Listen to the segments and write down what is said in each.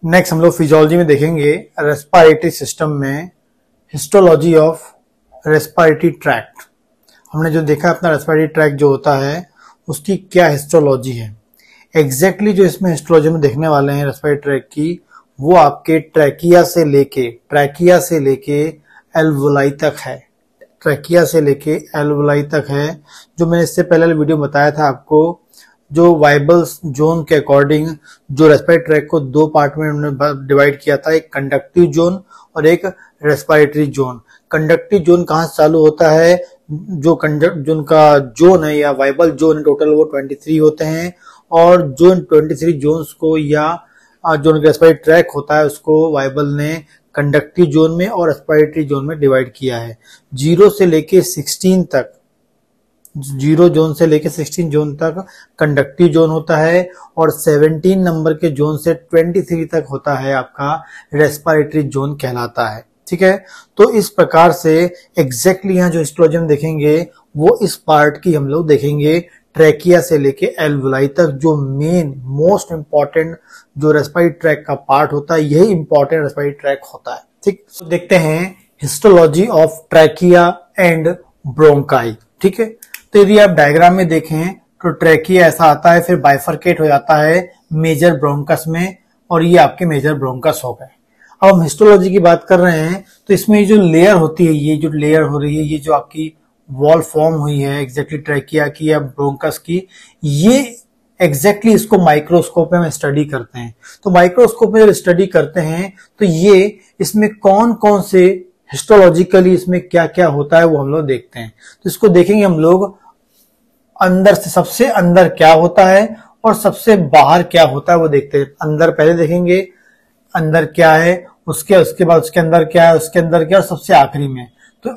Next हम लोग physiology में देखेंगे रेस्पिरेटरी सिस्टम में हिस्टोलॉजी ऑफ रेस्पिरेटरी ट्रैक्ट। हमने जो देखा अपना रेस्पिरेटरी ट्रैक्ट जो होता है उसकी क्या हिस्टोलॉजी है एग्जैक्टली जो इसमें हिस्टोलॉजी में देखने वाले हैं रेस्पिरेटरी ट्रैक्ट की, वो आपके ट्रैकिया से लेके एल्वोलाई तक है। ट्रैकिया से लेके एल्वोलाई तक है। जो मैंने इससे पहले वीडियो बताया था आपको, जो वाइबल जोन के अकॉर्डिंग जो रेस्पिरेटरी ट्रैक्ट को दो पार्ट में उन्होंने डिवाइड किया था, एक कंडक्टिव जोन और एक रेस्पिरेटरी जोन। कंडक्टिव जोन कहाँ से चालू होता है, जो जोन का जोन है या वाइबल जोन टोटल वो 23 होते हैं, और जो 23 जोन्स को या जो रेस्पिरेटरी ट्रैक होता है उसको वाइबल ने कंडक्टिव जोन में और रेस्पिरेटरी जोन में डिवाइड किया है। 0 से लेके 16 तक, 0 जोन से लेके 16 जोन तक कंडक्टिव जोन होता है, और 17 नंबर के जोन से 23 तक होता है आपका रेस्पिरेटरी जोन कहलाता है। ठीक है, तो इस प्रकार से एग्जैक्टली यहाँ जो हिस्टोलॉजी में देखेंगे वो इस पार्ट की हम लोग देखेंगे ट्रैकिया से लेके एल्वोलाई तक। जो मेन मोस्ट इंपॉर्टेंट जो रेस्पिरेटरी ट्रैक का पार्ट होता है, यही इंपॉर्टेंट रेस्पिरेटरी ट्रैक होता है। ठीक, तो देखते हैं histology of trachea and bronchi. ठीक है, तो यदि आप डायग्राम में देखें तो ट्रैकिया ऐसा आता है, फिर बाइफरकेट हो जाता है मेजर ब्रोंकस में, और ये आपके मेजर ब्रोंकस हो गए। अब हम हिस्टोलॉजी की बात कर रहे हैं तो इसमें जो लेयर होती है, ये जो लेयर हो रही है, ये जो आपकी वॉल फॉर्म हुई है एग्जैक्टली ट्रैकिया की या ब्रोंकस की, ये एग्जैक्टली इसको माइक्रोस्कोप में हम स्टडी करते हैं। तो माइक्रोस्कोप में जब स्टडी करते हैं तो ये इसमें कौन कौन से हिस्टोलॉजिकली इसमें क्या क्या होता है वो हम लोग देखते हैं। तो इसको देखेंगे हम लोग अंदर से, सबसे अंदर क्या होता है और सबसे बाहर क्या होता है वो देखते हैं। अंदर पहले देखेंगे अंदर क्या है, उसके बाद उसके अंदर क्या है, उसके अंदर क्या, और सबसे आखिरी में। तो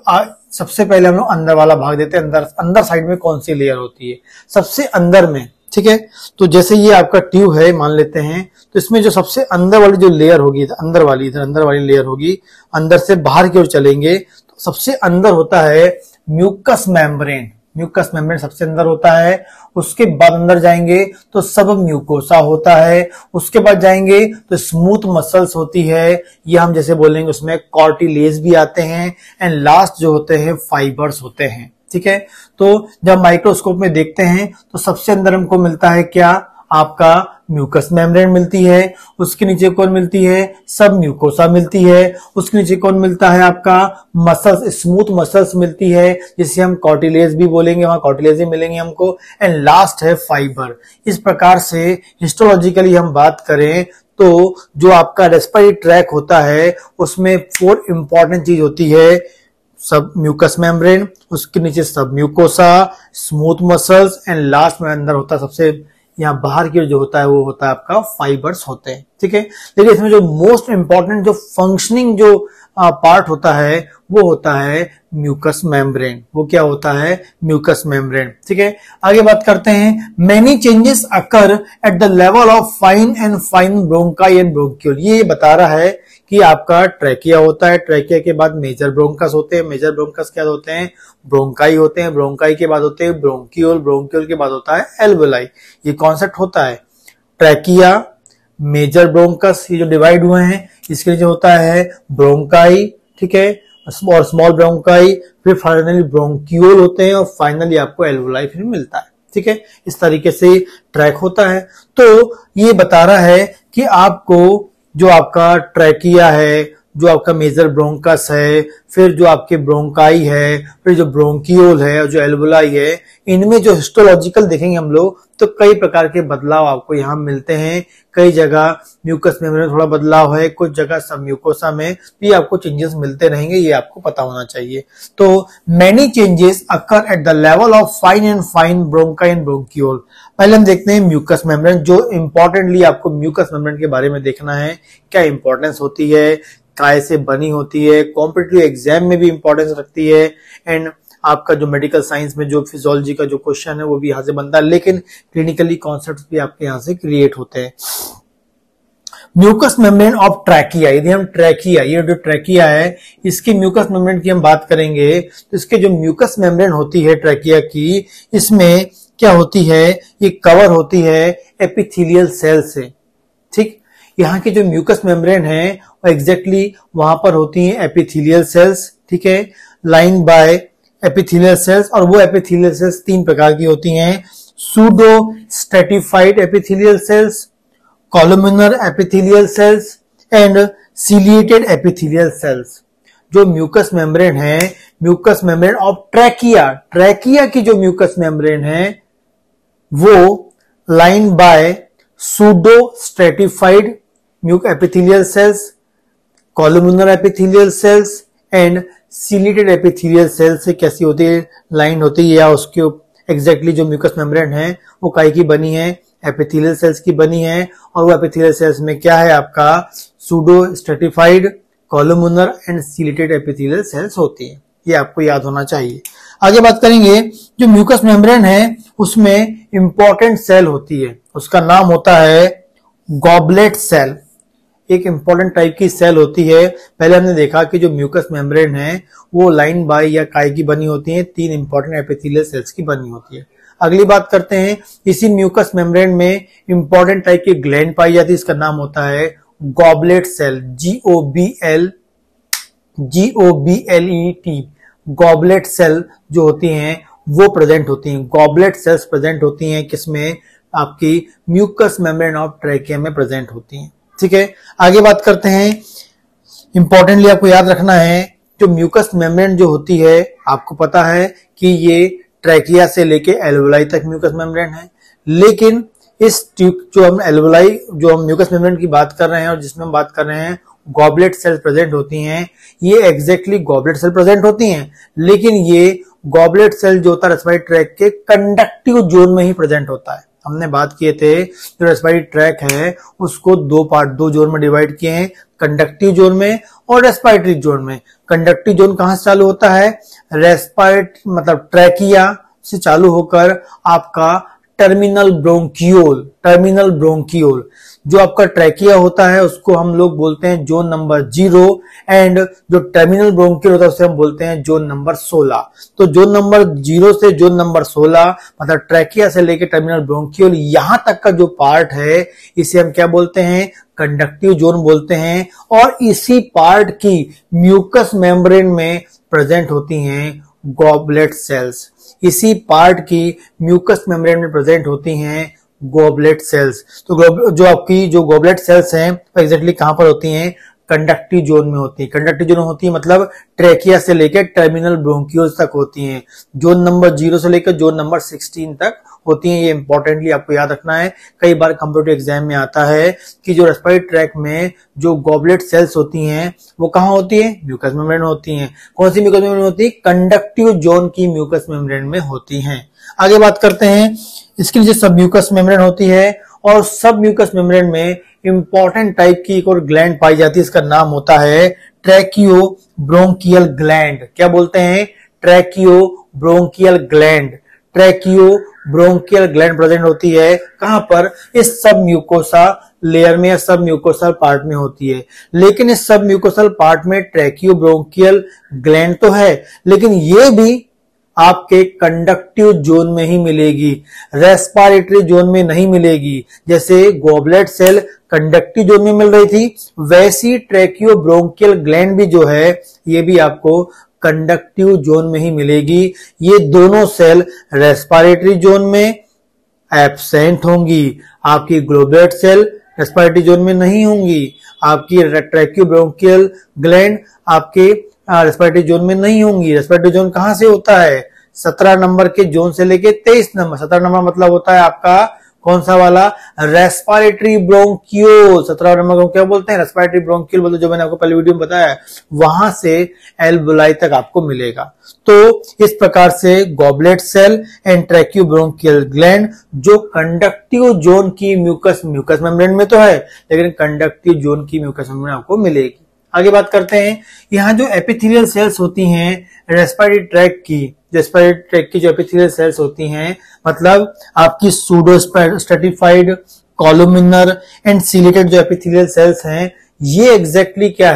सबसे पहले हम लोग अंदर वाला भाग देते हैं। अंदर साइड में कौन सी लेयर होती है सबसे अंदर में। ठीक है, तो जैसे ये आपका ट्यूब है मान लेते हैं, तो इसमें जो सबसे अंदर वाली जो लेयर होगी, अंदर वाली लेयर होगी, अंदर से बाहर की ओर चलेंगे तो सबसे अंदर होता है म्यूकस मेम्ब्रेन। म्यूकस मेम्ब्रेन सबसे अंदर होता है। उसके बाद अंदर जाएंगे तो सब म्यूकोसा होता है। उसके बाद जाएंगे तो स्मूथ मसल्स होती है, ये हम जैसे बोलेंगे उसमें कॉर्टिलेज भी आते हैं, एंड लास्ट जो होते हैं फाइबर्स होते हैं। ठीक है, तो जब माइक्रोस्कोप में देखते हैं तो सबसे अंदर हमको मिलता है क्या, आपका म्यूकस मेम्ब्रेन मिलती है। उसके नीचे कौन मिलती है, सब म्यूकोसा मिलती है। उसके नीचे कौन मिलता है, आपका मसल्स, स्मूथ मसल्स मिलती है, जिसे हम कॉर्टिलेज भी बोलेंगे, वहां कॉर्टिलेज मिलेंगे हमको, एंड लास्ट है फाइबर। इस प्रकार से हिस्टोलॉजिकली हम बात करें तो जो आपका रेस्पिरेटरी ट्रैक होता है उसमें 4 इंपॉर्टेंट चीज होती है। सब म्यूकस मेम्ब्रेन, उसके नीचे सब mucosa, smooth muscles, and last में अंदर होता है सबसे यहाँ बाहर की जो होता है वो होता है आपका फाइबर्स होते हैं। ठीक है, लेकिन इसमें जो मोस्ट इंपॉर्टेंट जो फंक्शनिंग जो पार्ट होता है वो होता है म्यूकस मेम्ब्रेन। वो क्या होता है, म्यूकस मेम्ब्रेन। ठीक है, आगे बात करते हैं। Many changes occur at the level of fine and fine bronchi and bronchiole. ये बता रहा है कि आपका ट्रैकिया होता है, ट्रैकिया के बाद मेजर ब्रोंकस होते हैं, मेजर ब्रोंकस क्या होते हैं, ब्रोंकाई होते हैं, ब्रोंकाई के बाद होते हैं ब्रोंक्यूल, ब्रोंक्यूल के बाद होता है एल्वोलाई। ये कॉन्सेप्ट होता है ट्रैकिया, मेजर ब्रोंकस, ये जो डिवाइड हुए हैं, इसके नीचे होता है ब्रोंकाई। ठीक है, और स्मॉल ब्रोंकाई, फिर फाइनली ब्रोंक्यूल होते हैं, और फाइनली आपको एल्वोलाई फिर मिलता है। ठीक है, इस तरीके से ट्रैक होता है। तो ये बता रहा है कि आपको जो आपका ट्रैकिया है, जो आपका मेजर ब्रोंकस है, फिर जो आपके ब्रोंकाई है, फिर जो ब्रोंक्यूल है और जो एल्वोलाई है, इनमें जो हिस्टोलॉजिकल देखेंगे हम लोग तो कई प्रकार के बदलाव आपको यहाँ मिलते हैं। कई जगह म्यूकस मेम्ब्रेन में थोड़ा बदलाव है, कुछ जगह सब म्यूकोसा में भी आपको चेंजेस मिलते रहेंगे, ये आपको पता होना चाहिए। तो many changes occur at the level of fine and fine bronchi and bronchiole. पहले हम देखते हैं म्यूकस मेम्ब्रेन। जो इंपॉर्टेंटली आपको म्यूकस मेम्ब्रेन के बारे में देखना है, क्या इंपॉर्टेंस होती है, काय से बनी होती है, कॉम्पिटिटिव एग्जाम में भी इंपॉर्टेंस रखती है, एंड आपका जो मेडिकल साइंस में जो फिजियोलॉजी का जो क्वेश्चन है वो भी यहाँ से बनता है, लेकिन क्लिनिकली कॉन्सेप्ट्स भी आपके यहाँ से क्रिएट होते हैं। म्यूकस मेम्ब्रेन ऑफ ट्रैकिया, यदि हम ट्रैकिया, ये जो ट्रैकिया है इसकी म्यूकस मेम्ब्रेन की हम बात करेंगे तो इसके जो म्यूकस मेम्ब्रेन होती है ट्रैकिया की, इसमें क्या होती है, ये कवर होती है एपिथेलियल सेल से। ठीक, यहाँ की जो म्यूकस मेम्ब्रेन है वो एग्जैक्टली वहां पर होती हैं एपिथेलियल सेल्स, ठीक है, लाइन बाय एपिथेलियल सेल्स। और वो एपिथेलियल सेल्स तीन प्रकार की होती हैं, pseudo stratified epithelial cells, columnar epithelial cells and ciliated epithelial cells. जो म्यूकस मेम्ब्रेन है, mucus membrane of trachea, trachea की जो म्यूकस मेम्ब्रेन है वो line by pseudo stratified epithelial cells, columnar epithelial cells and ciliated epithelial cells से कैसी होती है, लाइन होती है, या उसके एग्जैक्टली जो म्यूकस मेम्ब्रेन है वो काई की बनी है, एपिथेलियल सेल्स की बनी है। और वो एपिथेलियल सेल्स में क्या है आपका, pseudo stratified, columnar and ciliated epithelial sales होती है। ये आपको याद होना चाहिए। आगे बात करेंगे, जो म्यूकस मेम्ब्रेन है उसमें इंपॉर्टेंट सेल होती है, उसका नाम होता है गॉबलेट सेल। एक इंपॉर्टेंट टाइप की सेल होती है। पहले हमने देखा कि जो म्यूकस मेम्ब्रेन है वो लाइन बाय या काय की बनी होती है, तीन इंपॉर्टेंट एपिथेलियल सेल्स की बनी होती है। अगली बात करते हैं, इसी म्यूकस मेम्ब्रेन में इंपॉर्टेंट टाइप की ग्लैंड पाई जाती है, इसका नाम होता है goblet cell, GOBLET। Goblet cell जो होती हैं वो प्रेजेंट होती हैं, गॉबलेट सेल्स प्रेजेंट होती हैं किसमें, आपकी म्यूकस मेम्ब्रेन ऑफ ट्रैकिया में प्रेजेंट होती हैं, ठीक है। आगे बात करते हैं, इंपॉर्टेंटली आपको याद रखना है, जो म्यूकस मेम्ब्रेन जो होती है आपको पता है कि ये ट्रैकिया से लेके एल्वोलाई तक म्यूकस मेम्ब्रेन है। लेकिन इस जो हम एल्वोलाई, जो हम म्यूकस मेम्ब्रेन की बात कर रहे हैं और जिसमें हम बात कर रहे हैं गॉबलेट सेल्स प्रेजेंट होती हैं, ये एग्जैक्टली गॉबलेट सेल प्रेजेंट होती हैं, लेकिन ये गॉबलेट सेल जो होता है रेस्पिरेटरी ट्रैक के कंडक्टिव जोन में ही प्रेजेंट होता है। हमने बात किए थे जो रेस्पिरेटरी ट्रैक है उसको दो जोन में डिवाइड किए हैं, कंडक्टिव जोन में और रेस्पिरेटरी जोन में। कंडक्टिव जोन कहां से चालू होता है, रेस्पिरेटरी मतलब ट्रैकिया से चालू होकर आपका टर्मिनल ब्रोंकियोल जो आपका ट्रैकिया होता है उसको हम लोग बोलते हैं जोन नंबर 0 एंड जो टर्मिनल ब्रोंकियोल होता है उसे हम बोलते हैं जोन नंबर 16। तो जोन नंबर 0 से जोन नंबर 16 मतलब ट्रैकिया से लेकर टर्मिनल ब्रोंकियोल यहां तक का जो पार्ट है इसे हम क्या बोलते हैं, कंडक्टिव जोन बोलते हैं। और इसी पार्ट की म्यूकस मेम्ब्रेन में प्रेजेंट होती हैं गॉबलेट सेल्स, इसी पार्ट की म्यूकस मेम्ब्रेन में प्रेजेंट होती हैं गॉबलेट सेल्स। तो जो आपकी जो गॉबलेट सेल्स हैं वो एग्जैक्टली कहां पर होती हैं, कंडक्टिव जोन में होती है। कंडक्टिव जोन होती है मतलब ट्रैकिया से लेकर टर्मिनल ब्रोंकियोल्स तक होती हैं, जोन नंबर 0 से लेकर जोन नंबर 16 तक होती हैं। ये इंपॉर्टेंटली आपको याद रखना है। कई बार कंप्यूटर एग्जाम में आता है कि जो रेस्पिरेटरी ट्रैक में जो गॉबलेट सेल्स होती हैं वो कहां होती है, म्यूकस मेम्ब्रेन होती हैं। कौन सी म्यूकस मेम्ब्रेन होती है, कंडक्टिव जोन की म्यूकस मेम्ब्रेन में होती हैं। आगे बात करते हैं, इसके नीचे सब म्यूकस मेम्ब्रेन होती है और सब म्यूकस मेम्ब्रेन में इंपॉर्टेंट टाइप की एक और ग्लैंड पाई जाती है, इसका नाम होता है ट्रैकियो ब्रोंकियल ग्लैंड। क्या बोलते हैं, ट्रैकियो bronchial gland. ट्रैकियो bronchial gland present होती है कहां पर, इस सब म्यूकोसा लेयर में या सब म्यूकोसल पार्ट में होती है। लेकिन इस सब म्यूकोसल पार्ट में ट्रैकियो ब्रोंकियल ग्लैंड तो है लेकिन ये भी आपके कंडक्टिव जोन में ही मिलेगी, रेस्पिरेटरी जोन में नहीं मिलेगी। जैसे गॉबलेट सेल कंडक्टिव जोन में मिल रही थी वैसी ट्रैकियो ब्रोंकियल ग्लैंड भी जो है ये भी आपको कंडक्टिव जोन में ही मिलेगी। ये दोनों सेल रेस्पिरेटरी जोन में एब्सेंट होंगी, आपकी गॉबलेट सेल रेस्पिरेटरी जोन में नहीं होंगी, आपकी ट्रैकियो ब्रोंकियल ग्लैंड आपके रेस्पिरेटरी जोन में नहीं होंगी। रेस्पिरेटरी जोन कहां से होता है, 17 नंबर के जोन से लेके 23 नंबर। 17 नंबर मतलब होता है आपका कौन सा वाला, रेस्पिरेटरी ब्रोंकियोल। 17 नंबर को क्या बोलते हैं, रेस्पिरेटरी ब्रोंकियोल बोलते हैं, जो मैंने आपको पहले वीडियो में बताया। वहां से एल्वोलाई तक आपको मिलेगा। तो इस प्रकार से goblet cell and tracheo bronchial gland जो कंडक्टिव जोन की म्यूकस मेम्ब्रेन में तो है लेकिन कंडक्टिव जोन की म्यूकस मेम्ब्रेन आपको मिलेगी। आगे बात करते हैं, यहाँ जो एपिथेलियल सेल्स होती हैं रेस्पिरेटरी ट्रैक की जो एपिथेलियल सेल्स होती हैं मतलब आपकी pseudo stratified, columnar and ciliated जो एपिथेलियल सेल्स हैं ये एग्जैक्टली क्या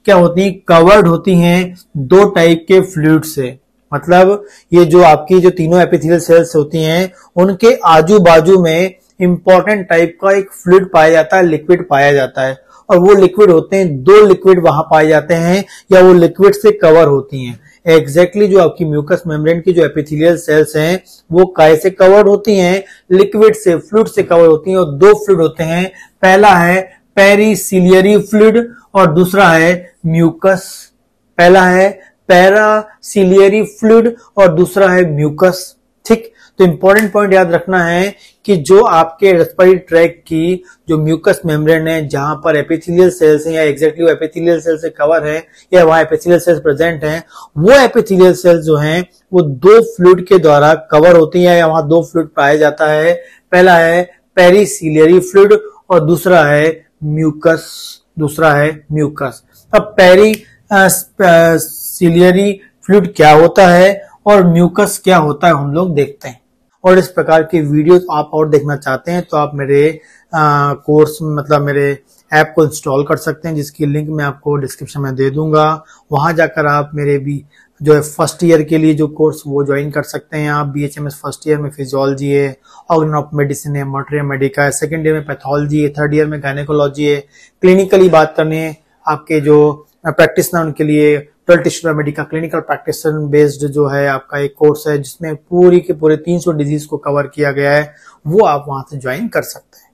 होती हैं, कवर्ड होती हैं दो टाइप के फ्लूइड से। मतलब ये जो आपकी जो तीनों एपिथेलियल सेल्स होती हैं उनके आजू बाजू में इंपॉर्टेंट टाइप का एक फ्लूइड पाया जाता है, लिक्विड पाया जाता है, और वो लिक्विड होते हैं, दो लिक्विड वहां पाए जाते हैं या वो लिक्विड से कवर होती हैं। एग्जैक्टली जो आपकी म्यूकस मेम्ब्रेन की जो एपिथेलियल सेल्स हैं वो काय से कवर्ड होती हैं? लिक्विड से, फ्लूइड से कवर होती हैं, और दो फ्लूइड होते हैं, पहला है पेरीसिलियरी फ्लूइड और दूसरा है म्यूकस। पहला है पैरासिलियरी फ्लूइड और दूसरा है म्यूकस। ठीक, तो इंपॉर्टेंट पॉइंट याद रखना है कि जो आपके रेस्पिरेटरी ट्रैक की जो म्यूकस मेम्ब्रेन है, जहां पर एपिथेलियल सेल्स हैं या एग्जैक्टली वो एपिथेलियल सेल से कवर है या वहां एपिथेलियल सेल्स प्रेजेंट हैं, वो एपिथेलियल सेल्स जो हैं वो दो फ्लूइड के द्वारा कवर होती हैं या वहां दो फ्लूइड पाया जाता है। पहला है पेरीसिलियरी फ्लूइड और दूसरा है म्यूकस। अब पेरीसिलियरी फ्लूइड क्या होता है और म्यूकस क्या होता है हम लोग देखते हैं। और इस प्रकार की वीडियोस आप और देखना चाहते हैं तो आप मेरे कोर्स मतलब मेरे ऐप को इंस्टॉल कर सकते हैं, जिसकी लिंक मैं आपको डिस्क्रिप्शन में दे दूंगा। वहां जाकर आप मेरे भी जो है फर्स्ट ईयर के लिए जो कोर्स वो ज्वाइन कर सकते हैं। आप BHMS फर्स्ट ईयर में फिजियोलॉजी है, ऑर्गन ऑफ मेडिसिन है, मॉर्टरी मेडिका है, सेकंड ईयर में पैथोलॉजी है, थर्ड ईयर में गायनेकोलॉजी है। क्लिनिकली बात करने आपके जो प्रैक्टिशनर उनके लिए 12 tissue Medica clinical practitioner based जो है आपका एक कोर्स है, जिसमें पूरी के पूरे 300 डिजीज को कवर किया गया है, वो आप वहां से ज्वाइन कर सकते हैं।